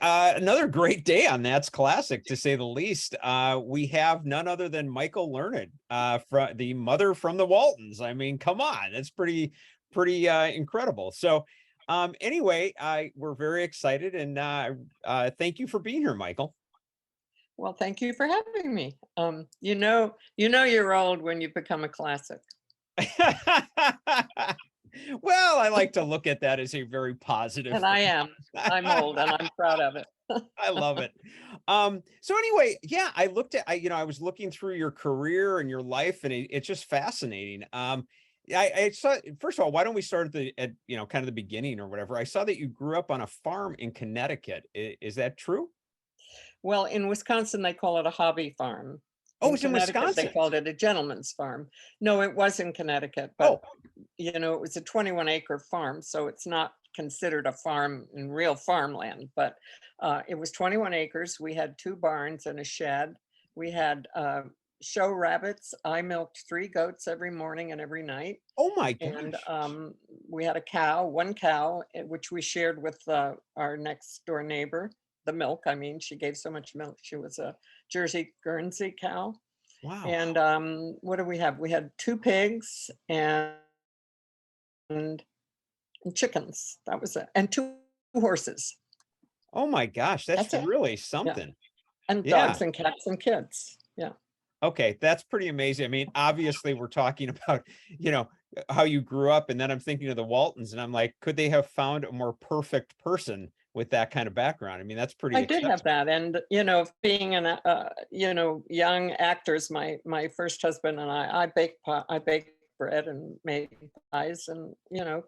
Another great day on That's Classic, to say the least. We have none other than Micheal Learned, from the mother from the Waltons. I mean, come on, that's pretty incredible. So, anyway, we're very excited, and thank you for being here, Micheal. Well, thank you for having me. You're old when you become a classic. Well, I like to look at that as a very positive And thing. I am. I'm old and I'm proud of it. I love it. So anyway, yeah, I was looking through your career and your life, and it's just fascinating. I saw, first of all, why don't we start at kind of the beginning or whatever? I saw that you grew up on a farm in Connecticut. Is that true? Well, in Wisconsin, they call it a hobby farm. Oh, In it's in Connecticut, they Wisconsin. called it a gentleman's farm. No, it was in Connecticut, Oh, but it was a 21-acre farm, so it's not considered a farm in real farmland, but it was 21 acres. We had 2 barns and a shed. We had show rabbits. I milked 3 goats every morning and every night. oh my And gosh. we had one cow, which we shared with our next door neighbor. The milk, I mean, she gave so much milk. She was a Jersey Guernsey cow. Wow. And what do we have? We had 2 pigs and chickens. That was it. And 2 horses. Oh my gosh, that's That's it. really Yeah. something. And Yeah. dogs and cats and kids. Yeah. Okay, that's pretty amazing. I mean, obviously, we're talking about, how you grew up, and then I'm thinking of the Waltons, and I'm like, could they have found a more perfect person with that kind of background? I mean, that's pretty I did have exceptional. that. And, being young actors, my first husband and I baked bread and made pies and,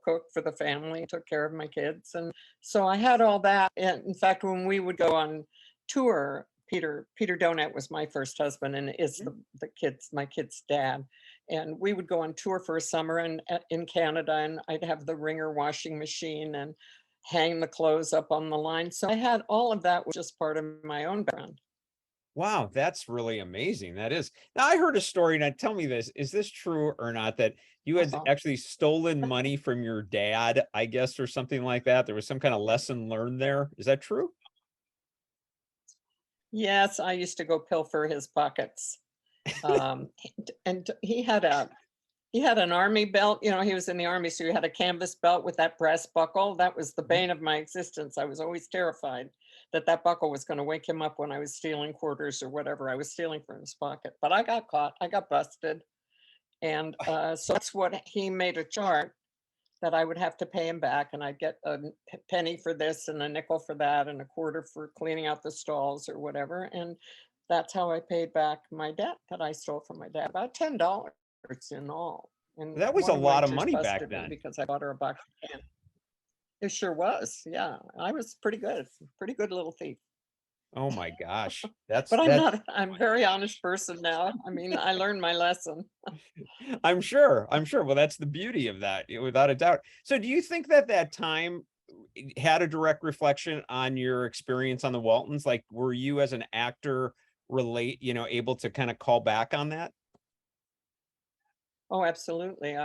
cooked for the family, took care of my kids. And so I had all that. And in fact, when we would go on tour, Peter Donat was my first husband and is my kid's dad. And we would go on tour for a summer in Canada, and I'd have the Ringer washing machine and hang the clothes up on the line. So I had all of that, was just part of my own background. Wow, that's really amazing. That is. Now, I heard a story, now tell me this, is this true or not, that you had Uh-huh. actually stolen money from your dad, I guess, or something like that? There was some kind of lesson learned there. Is that true? Yes, I used to go pilfer his pockets. And he had an army belt. He was in the army, so he had a canvas belt with that brass buckle. That was the Mhm. bane of my existence. I was always terrified that buckle was going to wake him up when I was stealing quarters or whatever I was stealing from his pocket. But I got caught. I got busted. And so that's what he made a chart that I would have to pay him back, and I'd get a penny for this and a nickel for that and a quarter for cleaning out the stalls or whatever. And that's how I paid back my debt that I stole from my dad, about $10 in all. And That was a one lot of waitress money back busted me then. because I bought her a box of candy. It sure was. Yeah, I was pretty good little thief. Oh my gosh. But I'm That's not, I'm a very honest person now. I mean, I learned my lesson. I'm sure. I'm sure. Well, that's the beauty of that, without a doubt. So do you think that that time had a direct reflection on your experience on the Waltons? Like, were you as an actor able to kind of call back on that? Oh, absolutely.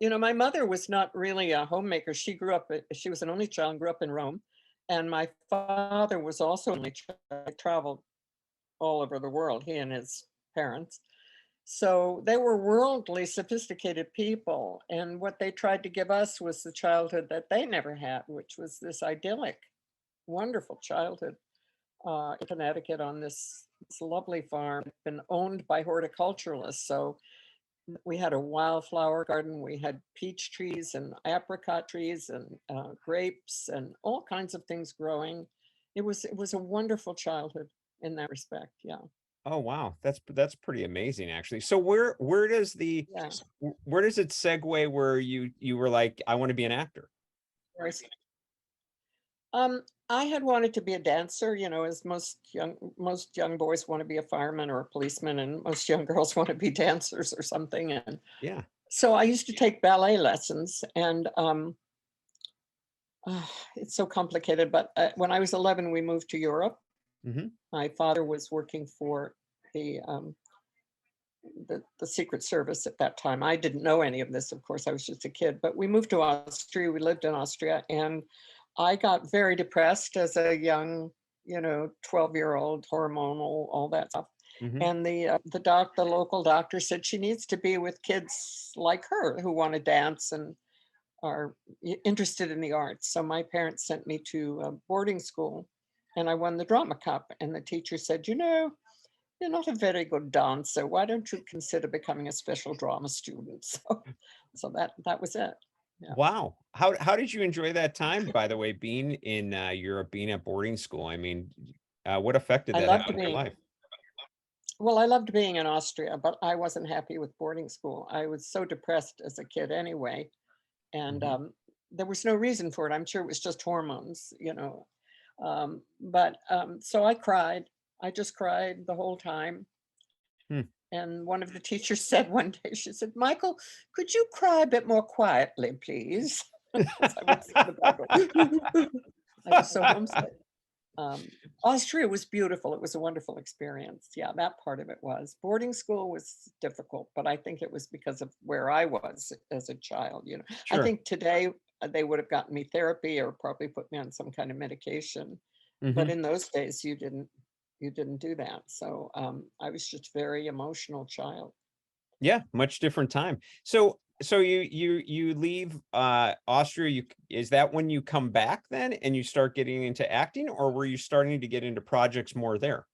My mother was not really a homemaker. She was an only child and grew up in Rome. And my father was also an only child, traveled all over the world, he and his parents. So they were worldly, sophisticated people. And what they tried to give us was the childhood that they never had, which was this idyllic, wonderful childhood in Connecticut on this lovely farm, been owned by horticulturalists. So we had a wildflower garden. We had peach trees and apricot trees and grapes and all kinds of things growing. It was a wonderful childhood in that respect. Yeah, Oh wow, that's pretty amazing actually. So yeah. where does it segue where you were like, I want to be an actor? Whereas, I had wanted to be a dancer. As most young boys want to be a fireman or a policeman, and most young girls want to be dancers or something. And Yeah. so I used to take ballet lessons, and it's so complicated. But when I was 11, we moved to Europe. Hmm. My father was working for the um, the Secret Service at that time. I didn't know any of this, of course. I was just a kid. But we moved to Austria. We lived in Austria, and I got very depressed as a young, 12-year-old, hormonal, all that stuff. Hmm. And the local doctor said she needs to be with kids like her who want to dance and are interested in the arts. So my parents sent me to a boarding school, and I won the drama cup. And the teacher said, you're not a very good dancer. Why don't you consider becoming a special drama student? So that was it. Yeah. Wow. How did you enjoy that time, by the way, being in Europe, being at boarding school? I mean, what effect did I that have loved on your being life? Well, I loved being in Austria, but I wasn't happy with boarding school. I was so depressed as a kid anyway, and Hmm. there was no reason for it. I'm sure it was just hormones, But so I cried. I just cried the whole time. Hmm. And one of the teachers said one day, she said, Michael, could you cry a bit more quietly, please? 'Cause I would sit in the back go, I was so homesick. Um, Austria was beautiful. It was a wonderful experience. Yeah, that part of it was. Boarding school was difficult, but I think it was because of where I was as a child. I Sure. think today they would have gotten me therapy or probably put me on some kind of medication. But Hmm. in those days, you didn't do that. So I was just a very emotional child. Yeah, much different time. So you leave Austria. Is that when you come back then and you start getting into acting, or were you starting to get into projects more there?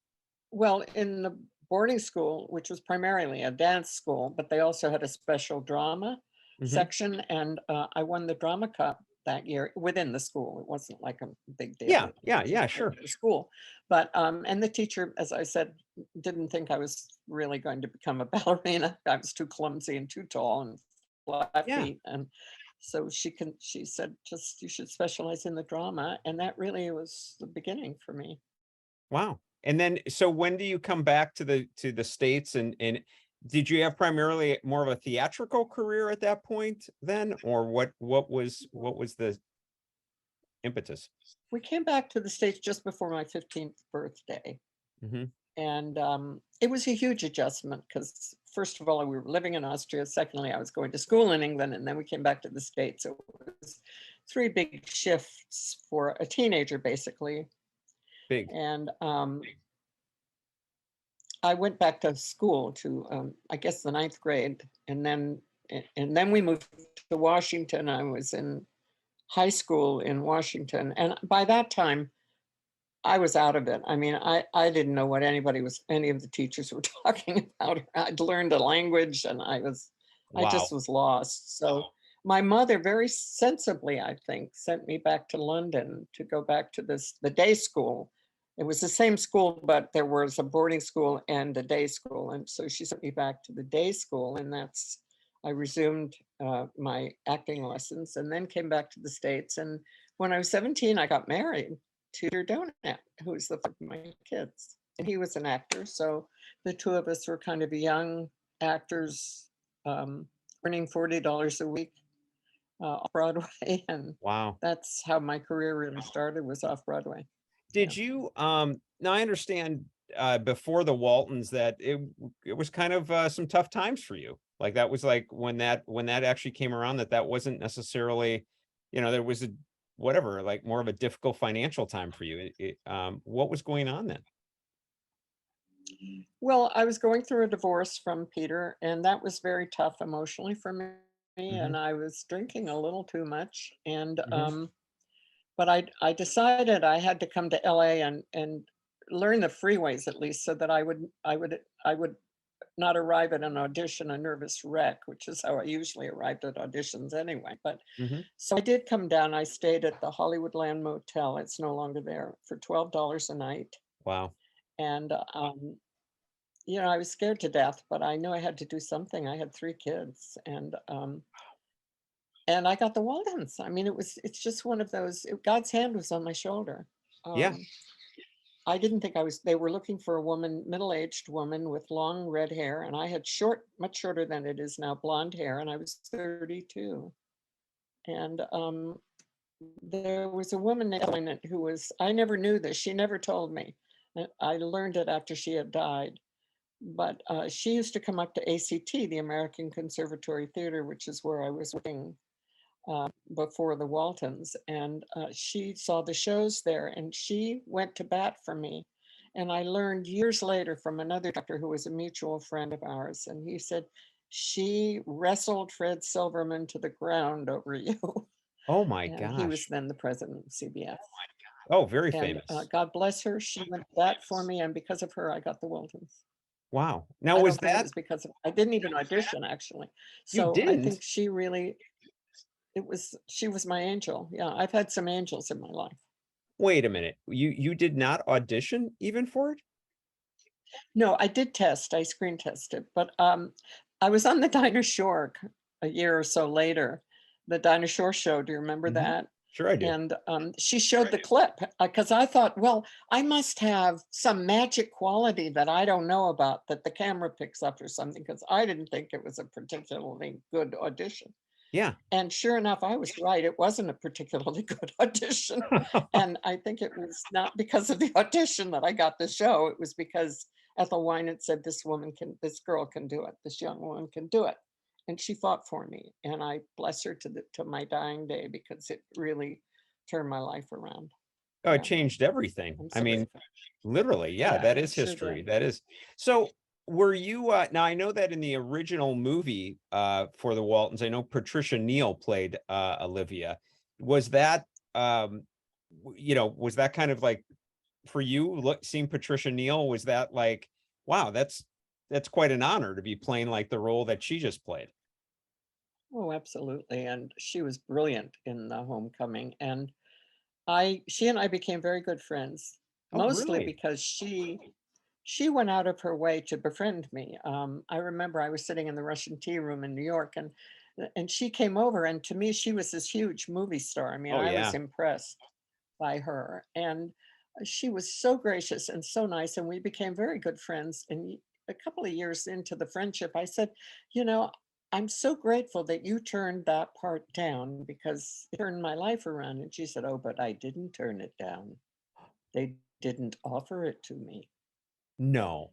Well, in the boarding school, which was primarily a dance school, but they also had a special drama Hmm. section, and I won the drama cup that year within the school. It wasn't like a big deal. Yeah, It yeah, was yeah, just sure. the school, but and the teacher, as I said, didn't think I was really going to become a ballerina. I was too clumsy and too tall and flat Yeah. feet, and so she said, just you should specialize in the drama, and that really was the beginning for me. Wow. And then so when do you come back to the States, and did you have primarily more of a theatrical career at that point then, or what was the impetus? We came back to the States just before my 15th birthday. Hmm. And it was a huge adjustment because, first of all, we were living in Austria. Secondly, I was going to school in England. And then we came back to the States. So it was three big shifts for a teenager, basically. Big. And I went back to school to, I guess, the ninth grade. And then we moved to Washington. I was in high school in Washington. And by that time, I was out of it. I mean, I didn't know what any of the teachers were talking about. I'd learned a language and I just Wow. was lost. So my mother very sensibly, I think, sent me back to London to go back to the day school. It was the same school, but there was a boarding school and a day school. And so she sent me back to the day school, and I resumed my acting lessons and then came back to the States. And when I was 17, I got married to Peter Donat, who was the father of my kids. And he was an actor. So the two of us were kind of young actors, um, earning $40 a week off Broadway. And Wow. that's how my career really started, was off Broadway. Yeah. Did you now I understand before the Waltons that it was kind of some tough times for you. Like that was like when that actually came around, that wasn't necessarily, there was a whatever, like more of a difficult financial time for you. What was going on then? Well, I was going through a divorce from Peter, and that was very tough emotionally for me. Hmm. And I was drinking a little too much. And Hmm. but I decided I had to come to LA and learn the freeways at least, so that I would not arrive at an audition a nervous wreck, which is how I usually arrived at auditions anyway. But Hmm. so I did come down. I stayed at the Hollywoodland Motel. It's no longer there, for $12 a night. Wow. And I was scared to death, but I knew I had to do something. I had three kids, and I got the Waltons. I mean, it's just one of those. God's hand was on my shoulder. Yeah. Um, I didn't think I was. They were looking for a woman, middle-aged woman with long red hair, and I had much shorter than it is now, blonde hair, and I was 32. And there was a woman named Ellen who was. I never knew this. She never told me. I learned it after she had died. But she used to come up to ACT, the American Conservatory Theater, which is where I was working before the Waltons, and she saw the shows there, and she went to bat for me. And I learned years later from another doctor who was a mutual friend of ours, and he said, she wrestled Fred Silverman to the ground over you. Oh my And he was gosh. then the president of CBS. Oh, very And famous. God bless her, she went to bat for me, and because of her, I got the Waltons. Wow. Now, I was don't think it that was because of, I didn't even audition actually. you So I think didn't? she really, she was my angel. Yeah, I've had some angels in my life. Wait a minute. You did not audition even for it? No, I did test, I screen tested, but I was on the Dinah Shore a year or so later, the Dinah Shore show. Do you remember Mhm. that? Sure I do. And she showed the clip because I thought, well, I must have some magic quality that I don't know about that the camera picks up or something, because I didn't think it was a particularly good audition. Yeah. And sure enough, I was right. It wasn't a particularly good audition. And I think it was not because of the audition that I got the show. It was because Ethel Wynant said, this girl can do it. This young woman can do it. And she fought for me. And I bless her to my dying day, because it really turned my life around. Oh, it Yeah, changed everything. I'm I so mean, grateful. literally, yeah, Yeah, that is it sure history. did. That is. So were you now I know that in the original movie for the Waltons, I know Patricia Neal played Olivia. Was that was that kind of like for you seeing Patricia Neal, was that like, wow, that's quite an honor to be playing like the role that she just played? Oh, absolutely. And she was brilliant in the Homecoming. And she and I became very good friends, Oh, mostly really? because she went out of her way to befriend me. I remember I was sitting in the Russian tea room in New York, and she came over, and to me, she was this huge movie star. I mean, Oh, I was yeah. impressed by her, and she was so gracious and so nice, and we became very good friends. And a couple of years into the friendship, I said, you know, I'm so grateful that you turned that part down, because it turned my life around. And she said, oh, but I didn't turn it down. They didn't offer it to me, No.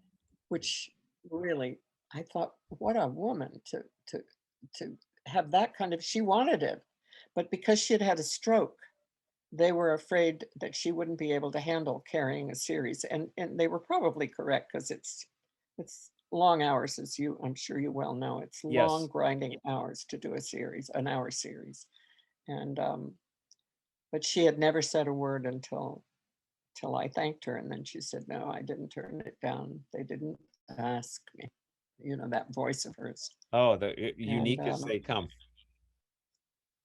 which really, I thought, what a woman to have that kind of, she wanted it, but because she had had a stroke, they were afraid that she wouldn't be able to handle carrying a series. And they were probably correct, because it's long hours, as I'm sure you well know. It's long Yes. grinding hours to do a series, an hour series. And but she had never said a word till I thanked her. And then she said, no, I didn't turn it down. They didn't ask me, that voice of hers. Oh, the And unique as they come.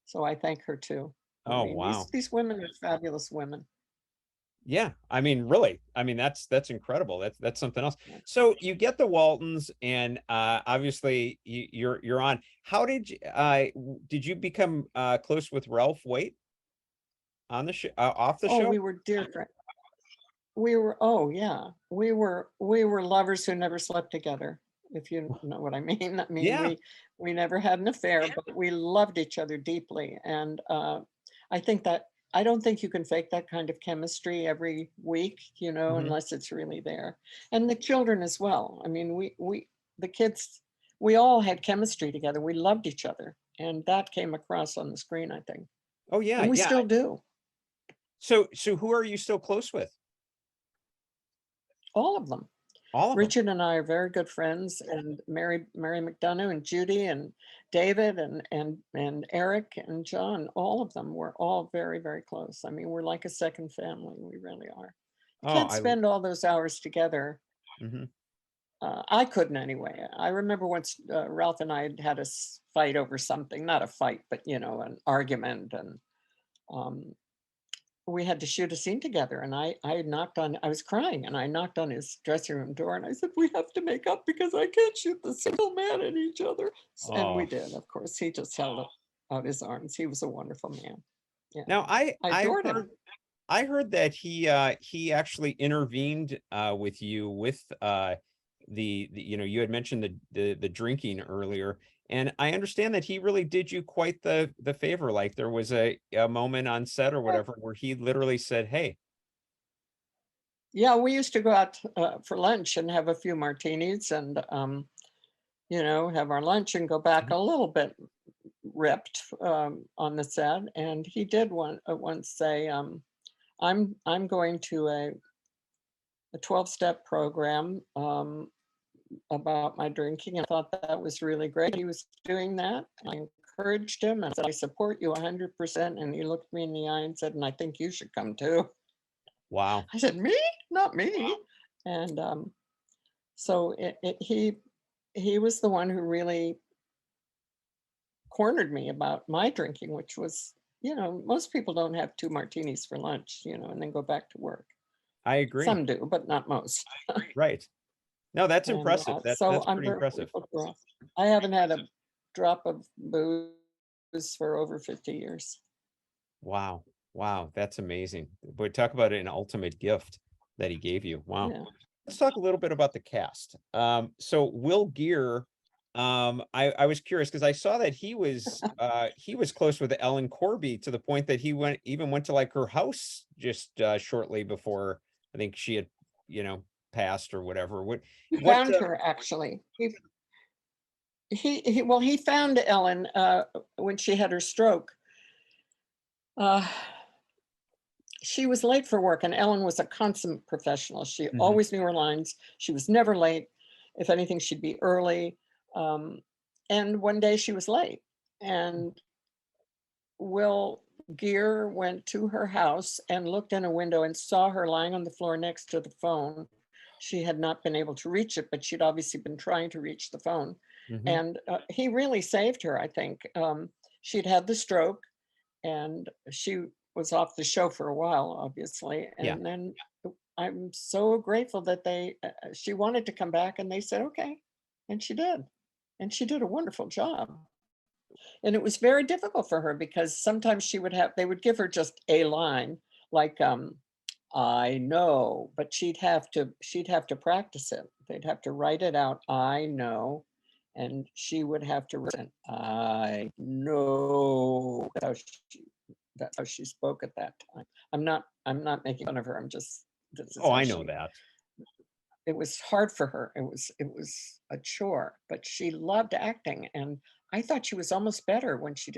so I thank her too. I Oh, mean, these wow. these women are fabulous women. Yeah, I mean, really, I mean, that's incredible. That's something else. Yeah. So you get the Waltons, and obviously you're on. How did you become close with Ralph Waite on the show, off the Oh, show? we were dear friends. We were, oh yeah, we were lovers who never slept together, if you know what I mean. I mean, Yeah. we never had an affair, but we loved each other deeply. And I think that, I don't think you can fake that kind of chemistry every week, Mhm. unless it's really there. And the children as well. I mean, the kids, we all had chemistry together. We loved each other. And that came across on the screen, I think. Oh, yeah, And we yeah. still do. So who are you still close with? All of them. All of them. Richard and I are very good friends, and Mary McDonough and Judy and David and Eric and John, all of them, we're all very, very close. I mean, we're like a second family. We really are. You Oh, can't spend all those hours together. mhm. I couldn't anyway. I remember once Ralph and I had a fight over something, not a fight, but an argument, and um, we had to shoot a scene together, and I was crying, and I knocked on his dressing room door, and I said, we have to make up, because I can't shoot the single man at each other. And we Oh, did. Of course, he just held out his arms. He was a wonderful man. Yeah, now I adored him. I heard that he actually intervened with you with you had mentioned the drinking earlier, and I understand that he really did you quite the favor. Like there was a moment on set or Yeah, whatever where he literally said, "Hey." yeah, we used to go out for lunch and have a few martinis, and have our lunch and go back Mhm. a little bit ripped on the set, and he did once say, I'm going to a 12-step program about my drinking. And I thought that was really great. He was doing that. I encouraged him and said, I support you 100%. And he looked me in the eye and said, and I think you should come too. Wow. I said, me? Not me. And so he was the one who really cornered me about my drinking, which was, most people don't have 2 martinis for lunch, and then go back to work. I agree. Some do, but not most. Right. No, that's And impressive. so That's I'm pretty very impressive. grateful for- I haven't had a drop of booze for over 50 years. Wow. Wow. That's amazing. But talk about an ultimate gift that he gave you. Wow. Yeah. Let's talk a little bit about the cast. So Will Geer, I was curious because I saw that he was close with Ellen Corby to the point that he went to like her house just shortly before I think she had, passed or whatever. What Found her actually. He found Ellen when she had her stroke. She was late for work, and Ellen was a consummate professional. She always knew her lines. She was never late. If anything, she'd be early. And one day she was late, and Will Geer went to her house and looked in a window and saw her lying on the floor next to the phone. She had not been able to reach it, but she'd obviously been trying to reach the phone. And he really saved her, I think. She'd had the stroke, and she was off the show for a while, obviously. And then I'm so grateful that she wanted to come back, and they said, okay. And she did. And she did a wonderful job. And it was very difficult for her because sometimes they would give her just a line like, I know, but she'd have to practice it. They'd have to write it out. I know. And she would have to write, I know. That's how she spoke at that time. I'm not making fun of her. I know that. It was hard for her. It was a chore, but she loved acting. And I thought she was almost better when she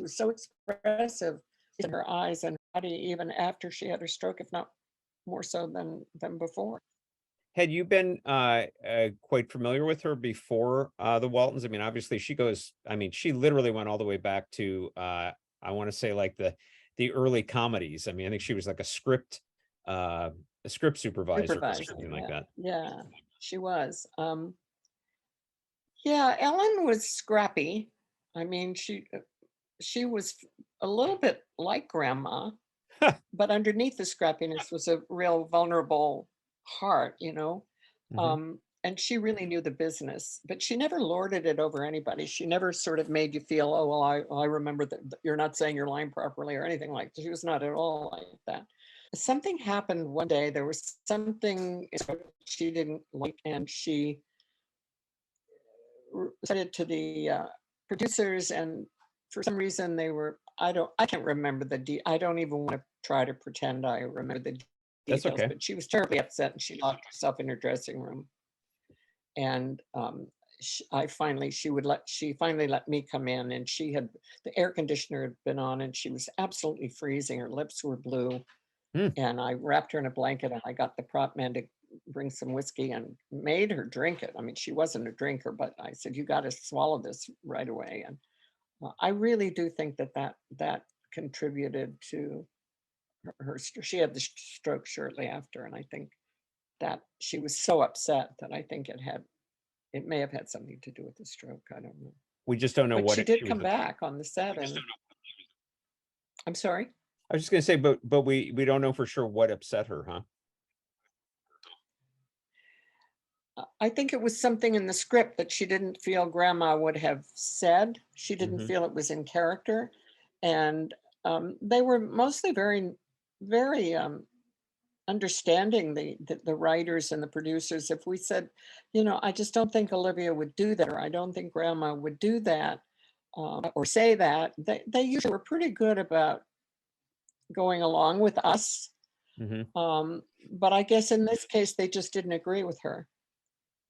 was so expressive in her eyes and body, even after she had her stroke, if not more so than before. Had you been quite familiar with her before the Waltons? I mean, obviously she literally went all the way back to I want to say like the early comedies. I mean, I think she was like a script supervisor or something like that. Yeah, she was. Yeah, Ellen was scrappy. I mean, she was a little bit like Grandma, but underneath the scrappiness was a real vulnerable heart, and she really knew the business, but she never lorded it over anybody. She never sort of made you feel, oh, well, I remember that you're not saying your line properly or anything like that. She was not at all like that. Something happened one day. There was something she didn't like, and she said it to the producers, and for some reason they were, I can't remember I don't even want to try to pretend I remember the details. That's okay. But she was terribly upset, and she locked herself in her dressing room. And she finally let me come in, and the air conditioner had been on, and she was absolutely freezing. Her lips were blue. And I wrapped her in a blanket, and I got the prop man to bring some whiskey and made her drink it. I mean, she wasn't a drinker, but I said, you got to swallow this right away. And I really do think that contributed to her. She had the stroke shortly after, and I think that she was so upset that I think it may have had something to do with the stroke. I don't know. We just don't know but what she did come back on the set. And I'm sorry. I was just going to say, but we don't know for sure what upset her, huh? I think it was something in the script that she didn't feel Grandma would have said. She didn't feel it was in character. And they were mostly very, very understanding, the writers and the producers. If we said, I just don't think Olivia would do that, or I don't think Grandma would do that, or say that, they usually were pretty good about going along with us. But I guess in this case, they just didn't agree with her.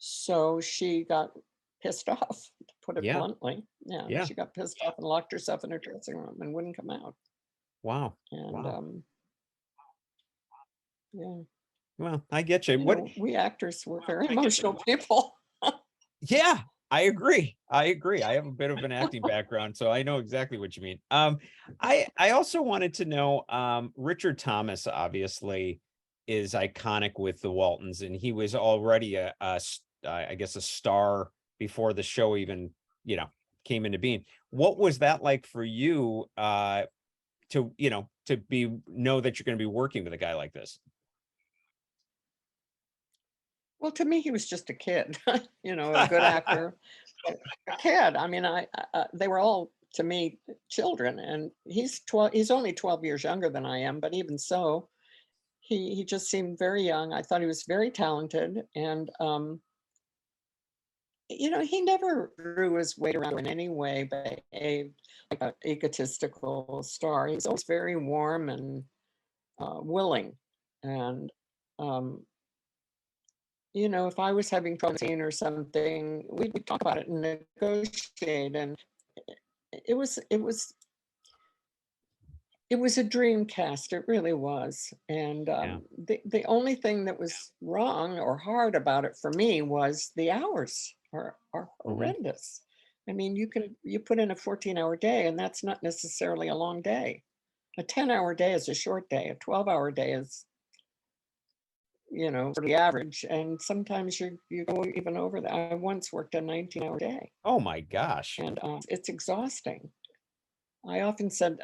So she got pissed off, to put it Yeah. bluntly. Yeah, Yeah. she got pissed off and locked herself in her dressing room and wouldn't come out. Wow. And Wow. yeah, Well, I get you. you What? know, we actors were very emotional people. Yeah, I agree. I agree. I have a bit of an acting background, so I know exactly what you mean. I also wanted to know, Richard Thomas obviously is iconic with the Waltons, and he was already I guess a star before the show even, came into being. What was that like for you, to know that you're going to be working with a guy like this? Well, to me, he was just a kid, you know, a good actor, but a kid. I mean, they were all to me children, and he's 12. He's only 12 years younger than I am, but even so, he just seemed very young. I thought he was very talented, and you know, he never threw his weight around in any way, behaved like an egotistical star. He was always very warm and willing, and um, you know, if I was having trouble scene or something, we'd talk about it and negotiate. And it was it was it was a dream cast. It really was. And Yeah. the only thing that was wrong or hard about it for me was the hours are Hmm. horrendous. I mean, you put in a 14-hour day, and that's not necessarily a long day. A 10-hour day is a short day. A 12-hour day is, you know, for the average. And sometimes you go even over that. I once worked a 19-hour day, Oh my gosh. and it's exhausting. I've often said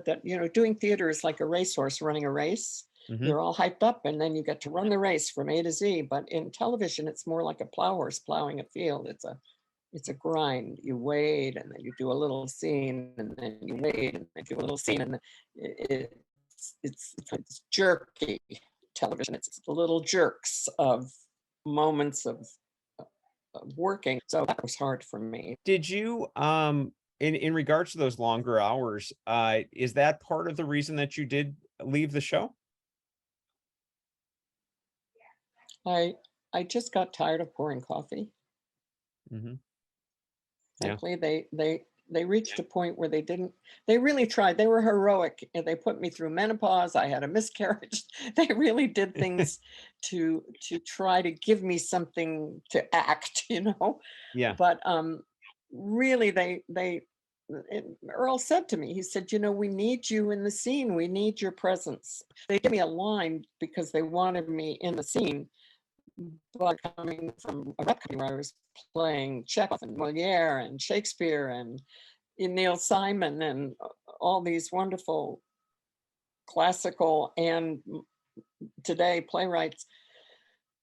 that, you know, doing theater is like a racehorse running a race. Hmm. You're all hyped up, and then you get to run the race from A to Z. But in television, it's more like a plow horse plowing a field. It's a grind. You wait, and then you do a little scene, and then you wait, and then do a little scene, and it's jerky television. It's the little jerks of moments of working. So that was hard for me. Did you, in regards to those longer hours, is that part of the reason that you did leave the show? I I just got tired of pouring coffee. Hmm. Yeah. Frankly, they reached a point where they really tried. They were heroic, and they put me through menopause. I had a miscarriage. They really did things to try to give me something to act, you know. Yeah. But really, Earl said to me, he said, you know, we need you in the scene. We need your presence. They gave me a line because they wanted me in the scene, but coming from a rep company where I was playing Chekhov and Moliere and Shakespeare and Neil Simon and all these wonderful classical and today playwrights,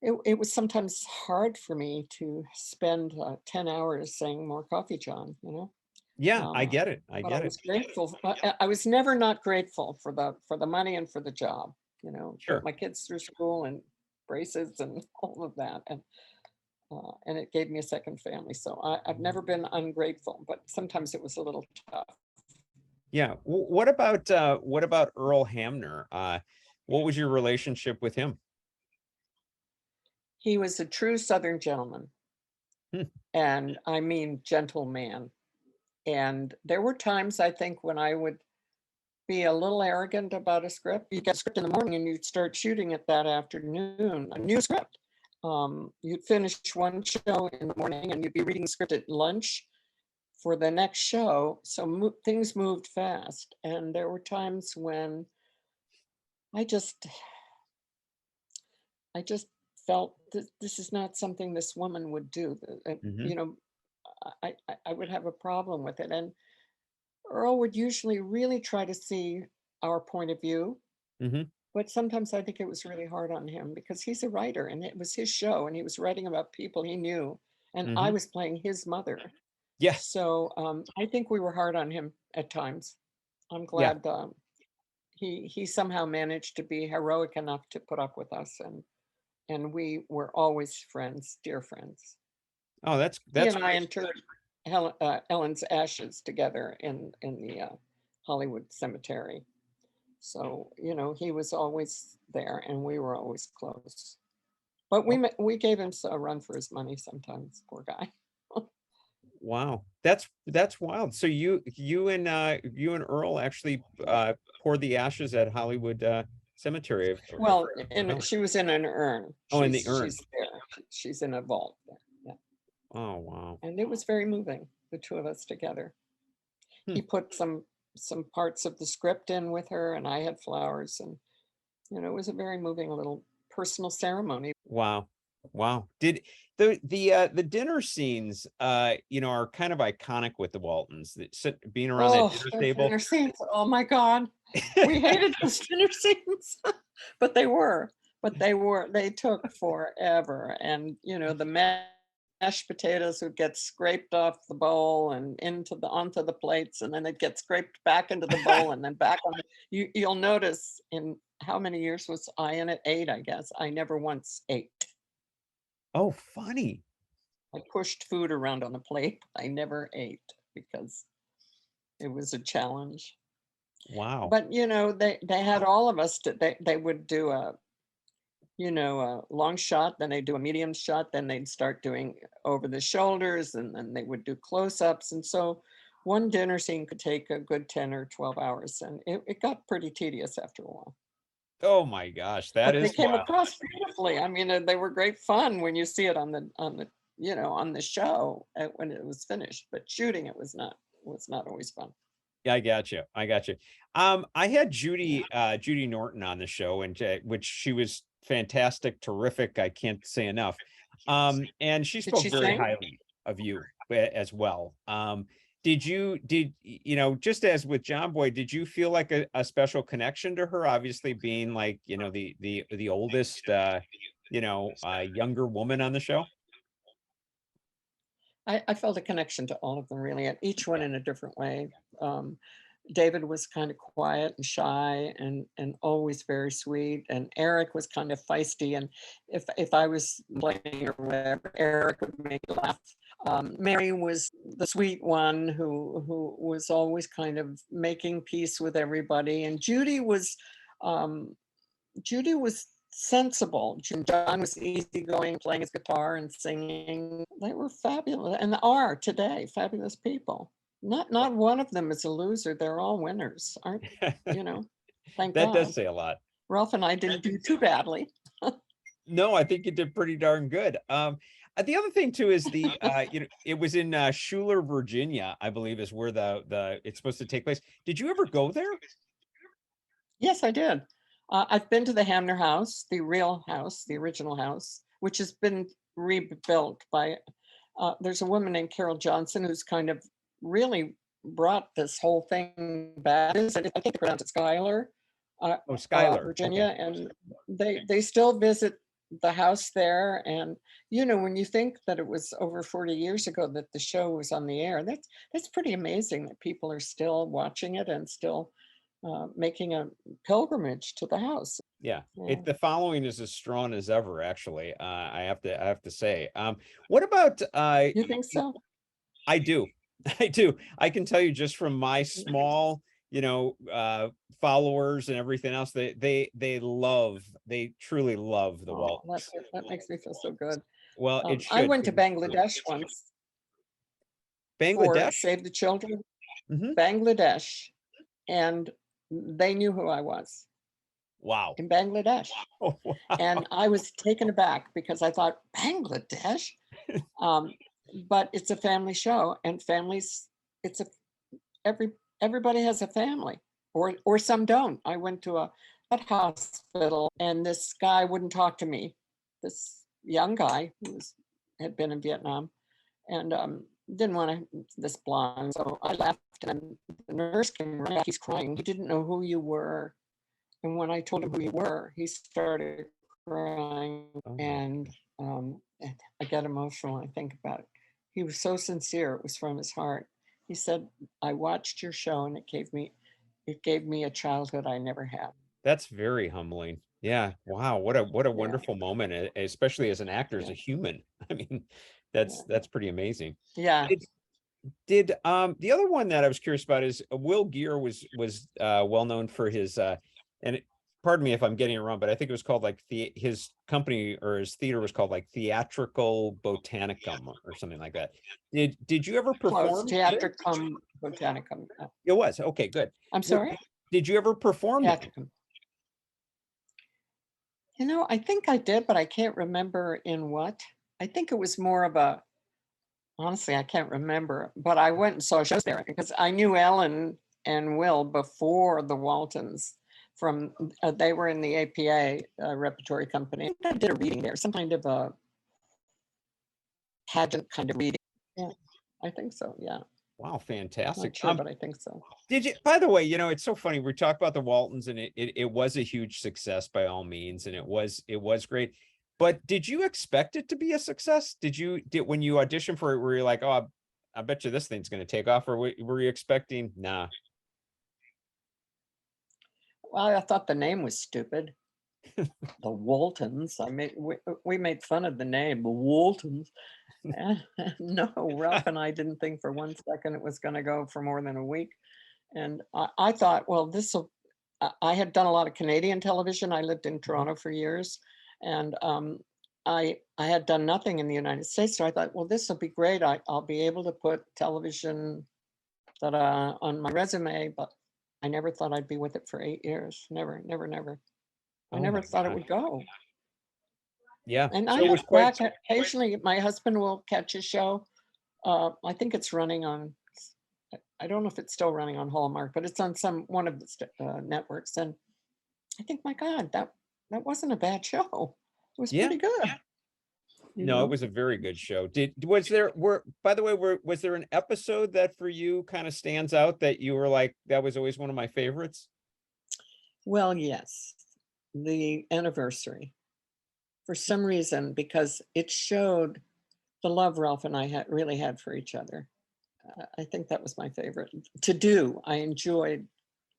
it was sometimes hard for me to spend 10 hours saying more coffee, John, you know. Yeah, I Uh, get it. I but I get it. was grateful. I was never not grateful for the money and for the job, you know, put Sure. my kids through school and braces and all of that. And it gave me a second family. So I've never been ungrateful, but sometimes it was a little tough. Yeah. What about Earl Hamner? What was your relationship with him? He was a true Southern gentleman, Hmm. and I mean gentleman. And there were times I think when I would be a little arrogant about a script. You get a script in the morning and you'd start shooting it that afternoon, a new script. You'd finish one show in the morning and you'd be reading the script at lunch for the next show. So things moved fast. And there were times when I just, I just felt this is not something this woman would do. Hmm. You know, I would have a problem with it. And Earl would usually really try to see our point of view. Hmm. But sometimes I think it was really hard on him because he's a writer and it was his show and he was writing about people he knew. And I Hmm. was playing his mother. Yeah. So I think we were hard on him at times. I'm Yeah. glad he somehow managed to be heroic enough to put up with us. And we were always friends, dear friends. Oh, He that's and I great. interred Ellen's ashes together in the Hollywood cemetery. So, you know, he was always there and we were always close. But Oh, we gave him a run for his money sometimes, poor guy. Wow. That's wild. So you and Earl actually poured the ashes at Hollywood Cemetery. Well, No. she was in an urn. Oh, in the urn. She's there. She's in a vault there. Yeah. Oh, wow. And it was very moving, the two of us together. Hmm. He put some parts of the script in with her, and I had flowers, and it was a very moving little personal ceremony. Wow. Wow. Did the dinner scenes are kind of iconic with the Waltons, being around that Oh, dinner those table. dinner scenes. Oh my God. We hated those dinner scenes. But they were. They took forever. And the mashed potatoes would get scraped off the bowl and onto the plates, and then it gets scraped back into the bowl and then back on you'll notice in how many years was I in it? 8, I guess. I never once ate. Oh, funny. I pushed food around on the plate. I never ate because it was a challenge. Wow. But they had all of us they would do a long shot, then they'd do a medium shot, then they'd start doing over the shoulders, and then they would do close-ups. And so one dinner scene could take a good 10 or 12 hours, and it got pretty tedious after a while. Oh my gosh, that But they is came wild. across beautifully. I mean, they were great fun when you see it on the show when it was finished. But shooting it was not always fun. Yeah, I got you. I got you. I had Yeah. Judy Norton on the show, and which she was fantastic, terrific. I can't say enough. And she Did spoke she very sing? highly of you as well. Just as with John Boy, did you feel like a special connection to her? Obviously, being like the oldest younger woman on the show. I felt a connection to all of them really, and each one Yeah. in a different way. Um, David was kind of quiet and shy and always very sweet, and Eric was kind of feisty. And if I was blaming or whatever, Eric would make me laugh. Mary was the sweet one who was always kind of making peace with everybody, and Judy was sensible. John was easygoing, playing his guitar and singing. They were fabulous, and are today fabulous people. Not one of them is a loser. They're all winners, aren't you know? Thank That does God. say a lot. Ralph and I didn't do too badly. No, I think you did pretty darn good. The other thing too is it was in Schuler, Virginia, I believe is where the it's supposed to take place. Did you ever go there? Yes, I did. I've been to the Hamner house, the real house, the original house, which has been rebuilt by. There's a woman named Carol Johnson who's kind of really brought this whole thing back. I think they pronounce it Schuyler, Oh, Skylar. Okay. Virginia, and they still visit the house there. And when you think that it was over 40 years ago that the show was on the air, that's pretty amazing that people are still watching it and still making a pilgrimage to the house. Yeah. Yeah. The following is as strong as ever, actually. I have to say. What about You think so? I do. I do. I can tell you just from my small, followers and everything else, they truly love the Oh, Waltons. that makes me feel so good. Well, it I should. went to Bangladesh once for Bangladesh. Save the Children, Mhm. Bangladesh, and they knew who I was Wow. in Bangladesh. Oh, wow. And I was taken aback because I thought, Bangladesh? But it's a family show, and families, it's a everybody has a family, or some don't. I went to a hospital, and this guy wouldn't talk to me. This young guy had been in Vietnam, and didn't want to this blonde. So I left, and the nurse came running out. He's crying. He didn't know who you were, and when I told him who you were, he started crying, Oh my. and I get emotional when I think about it. He was so sincere; it was from his heart. He said, "I watched your show, and it gave me a childhood I never had." That's very humbling. Yeah. Wow. What a Yeah, wonderful moment, especially as an actor, as yeah, a human. I mean, yeah, that's pretty amazing. yeah. Did the other one that I was curious about is Will Geer was well known for his and pardon me if I'm getting it wrong, but I think it was called like his company or his theater was called like Theatrical Botanicum or something like that. Did you ever Close, perform there? Theatricum Botanicum. It was. Okay, good. I'm sorry? Did you ever perform there? Theatricum. You know, I think I did, but I can't remember in what. I think it was more of a, honestly, I can't remember, but I went and saw shows there because I knew Ellen and Will before the Waltons from, they were in the APA repertory company. I did a reading there, some kind of a pageant kind of reading. Yeah, I think so. Yeah. Wow, I'm fantastic. not sure, but I think so. Did you, by the way, it's so funny. We talk about the Waltons and it was a huge success by all means. And it was great. But did you expect it to be a success? When you auditioned for it, were you like, oh, I bet you this thing's going to take off? Or were you expecting, nah? Well, I thought the name was stupid. The Waltons. We made fun of the name, the Waltons. No, Ralph and I didn't think for one second it was going to go for more than a week. And I thought, well, I had done a lot of Canadian television. I lived in Toronto for years. And I had done nothing in the United States. So I thought, well, this will be great. I'll be able to put television on my resume, but I never thought I'd be with it for 8 years. Never, never, never. I Oh never my thought it gosh. would go. Yeah. And So I it was look quite, back, occasionally my husband will catch a show. I think it's running on, I don't know if it's still running on Hallmark, but it's on one of the networks. And I think, my God, that wasn't a bad show. It was yeah. pretty good. You No, it know? was a very good show. By the way, was there an episode that for you kind of stands out that you were like, that was always one of my favorites? Well, yes, the anniversary. For some reason, because it showed the love Ralph and I really had for each other. I think that was my favorite to do. I enjoyed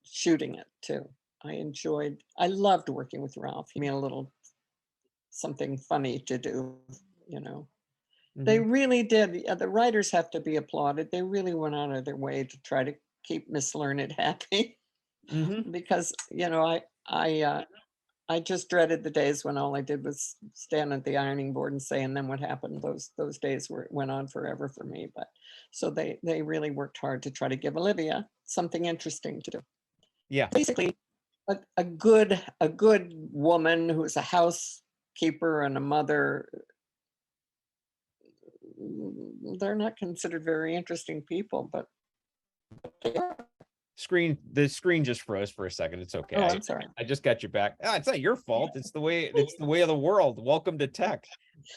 shooting it too. I loved working with Ralph. He made a little something funny to do, you know. They Mhm. really did. The writers have to be applauded. They really went out of their way to try to keep Miss Learned happy Mhm. because, I just dreaded the days when all I did was stand at the ironing board and say, and then what happened? Those days went on forever for me. But so they really worked hard to try to give Olivia something interesting to do. Yeah. Basically, a good woman who's a housekeeper and a mother. They're not considered very interesting people, but they are. The screen just froze for a second. It's okay. Oh, I'm sorry. I just got you back. Ah, it's not your fault. It's the way of the world. Welcome to tech.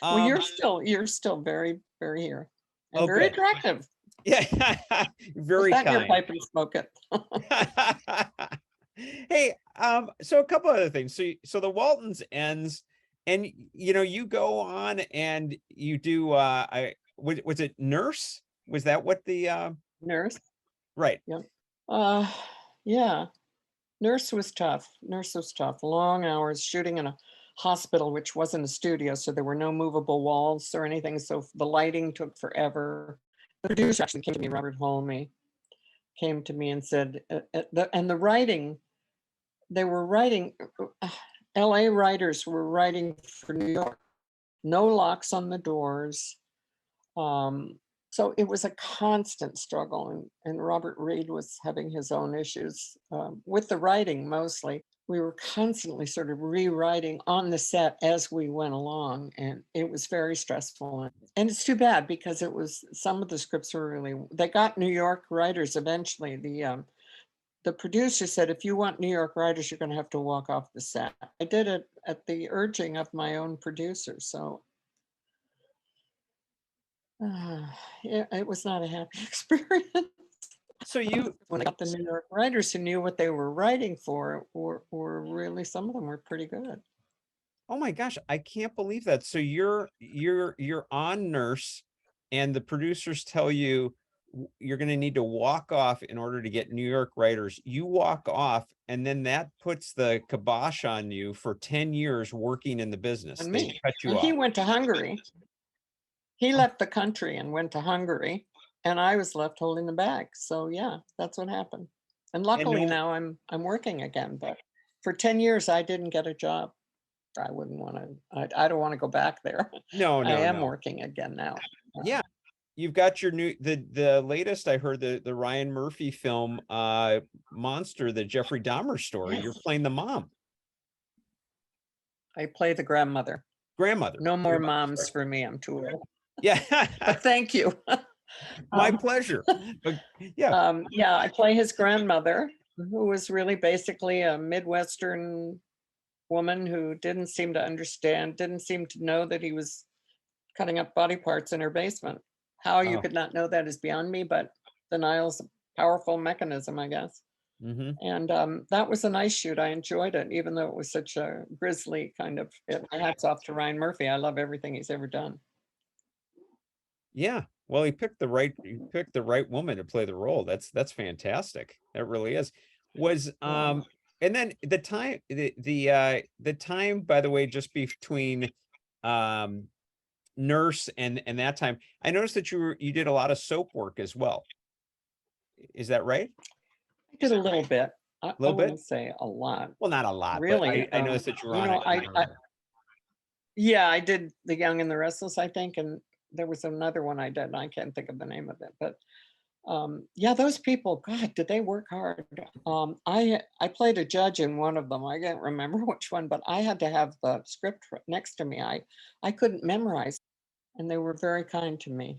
Well, Um, you're still very, very here and oh, very good. attractive. Yeah. Put Very that in your kind. pipe and smoke it. Hey, so a couple other things. So the Waltons ends, and you go on and you do was it Nurse? Was that what the Nurse. right? Yep. Uh, yeah. Nurse was tough. Nurse was tough. Long hours shooting in a hospital, which wasn't a studio, so there were no movable walls or anything. So the lighting took forever. The producer actually came to me, Robert Holme, came to me and said, and the writing, they were writing, LA writers were writing for New York. No locks on the doors. So it was a constant struggle, and Robert Reed was having his own issues with the writing mostly. We were constantly sort of rewriting on the set as we went along, and it was very stressful. And it's too bad because some of the scripts were really, they got New York writers eventually. The producer said, if you want New York writers, you're going to have to walk off the set. I did it at the urging of my own producer, so yeah, it was not a happy experience. So you When I got the New York writers who knew what they were writing for were really, some of them were pretty good. Oh my gosh, I can't believe that. So you're on Nurse, and the producers tell you you're going to need to walk off in order to get New York writers. You walk off, and then that puts the kibosh on you for 10 years working in the business. And They me. cut you And he off. went to Hungary. He left the country and went to Hungary, and I was left holding the bag. So yeah, that's what happened. And And luckily no, now I'm working again, but for 10 years, I didn't get a job. I wouldn't want to, I don't want to go back there. No, I am no. working again now. Yeah. You've got your new, the latest, I heard the Ryan Murphy film, Monster, the Jeffrey Dahmer story. You're Yes. playing the mom. I play the grandmother. Grandmother. No more moms for me. I'm too old. Yeah. But thank you. My pleasure. But yeah. Yeah, I play his grandmother, who was really basically a Midwestern woman who didn't seem to understand, didn't seem to know that he was cutting up body parts in her basement. How you Oh. could not know that is beyond me, but denial's a powerful mechanism, I guess. Mm-hmm. And that was a nice shoot. I enjoyed it, even though it was such a grisly kind of. My hats off to Ryan Murphy. I love everything he's ever done. Yeah. Well, he picked the right woman to play the role. That's fantastic. That really is. Was Yeah. and then the time the time, by the way, just between Nurse and that time, I noticed that you did a lot of soap work as well. Is that right? I did a little bit. I Little bit? wouldn't say a lot. Well, not a lot, but Really, I noticed that you were you on know, it. yeah, I did The Young and the Restless, I think, and there was another one I did, and I can't think of the name of it. But yeah, those people, God, did they work hard? I played a judge in one of them. I can't remember which one, but I had to have the script next to me. I couldn't memorize, and they were very kind to me.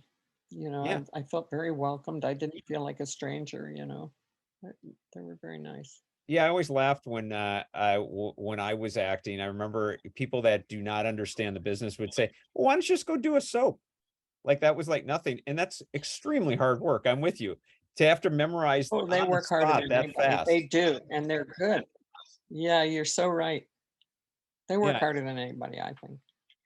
You know, Yeah. I felt very welcomed. I didn't feel like a stranger. You know, they were very nice. Yeah, I always laughed when when I was acting. I remember people that do not understand the business would say, "Well, why don't you just go do a soap?" Like that was like nothing, and that's extremely hard work. I'm with you. To have to memorize Oh, they on the work harder spot than that anybody. They fast. do, and they're good. Yeah, you're so right. They work Yeah, harder than anybody, I think.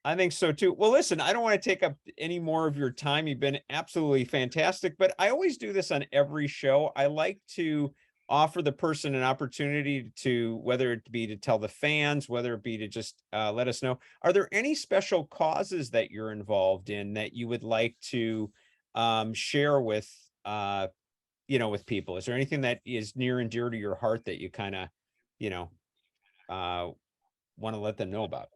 I think so too. Well, listen, I don't want to take up any more of your time. You've been absolutely fantastic, but I always do this on every show. I like to offer the person an opportunity to, whether it be to tell the fans, whether it be to just let us know, are there any special causes that you're involved in that you would like to share with, with people? Is there anything that is near and dear to your heart that you kind of, you know, want to let them know about?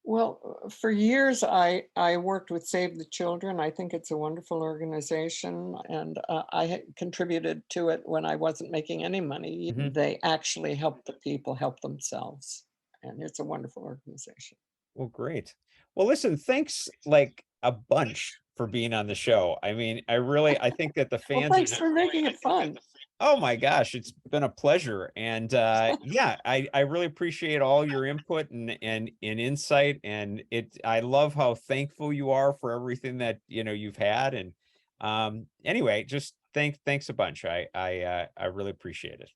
Well, for years, I worked with Save the Children. I think it's a wonderful organization, and I had contributed to it when I wasn't making any money. Mhm. They actually help the people help themselves, and it's a wonderful organization. Well, great. Well, listen, thanks like a bunch for being on the show. I mean, I think that the Well, fans are thanks just, for making it fun. oh my gosh, it's been a pleasure. And yeah, I really appreciate all your input and insight. And I love how thankful you are for everything that you've had. And anyway, just thanks a bunch. I really appreciate it.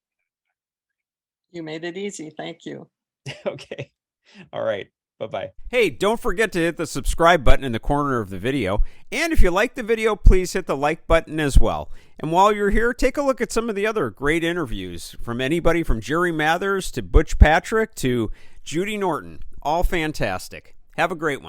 You made it easy. Thank you. Okay. All right. Bye-bye. Hey, don't forget to hit the subscribe button in the corner of the video. And if you like the video, please hit the like button as well. And while you're here, take a look at some of the other great interviews from anybody from Jerry Mathers to Butch Patrick to Judy Norton. All fantastic. Have a great one.